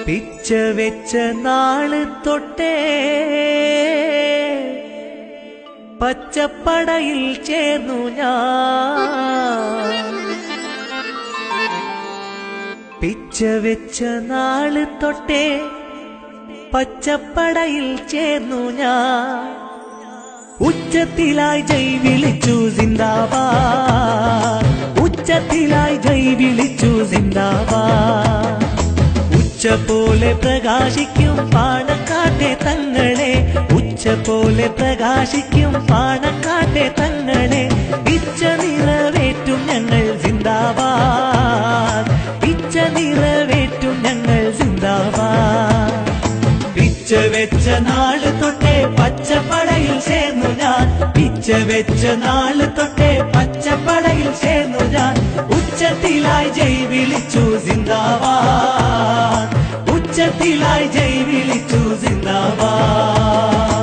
പിച്ച വെച്ച നാള് തൊട്ടേ പച്ചപ്പടയിൽ ചേർന്നു ഞാൻ. പിച്ച വെച്ച നാള് തൊട്ടേ പച്ചപ്പടയിൽ ചേർന്നു ഞാൻ. ഉച്ചത്തിലായി ജയ് വിളിച്ചു സിന്ദാബാദ്, ഉച്ചത്തിലായി ജയ് വിളിച്ചു സിന്ദാബാദ്. ഉച്ച പോലെ പ്രകാശിക്കും പാണക്കാട്ടെ തങ്ങളെ, ഉച്ച പോലെ പ്രകാശിക്കും പാണക്കാട്ടെ തങ്ങളെ. ഇച്ഛ നിറവേറ്റും ഞങ്ങൾ സിന്ദാബാദ്, ഇച്ഛ നിറവേറ്റും ഞങ്ങൾ സിന്ദാബാദ്. പിച്ച വെച്ച നാള് തൊട്ടേ പച്ചപ്പടയിൽ ചേർന്നു ഞാൻ, പിച്ച വെച്ച നാള് തൊട്ടേ പച്ചപ്പടയിൽ ചേർന്നു ഞാൻ. ഉച്ചത്തിലായി ജയ് വിളിച്ചു സിന്ദാബാദ്, ഉച്ചത്തിലായി ജയ് വിളിച്ചു സിന്ദാബാദ്.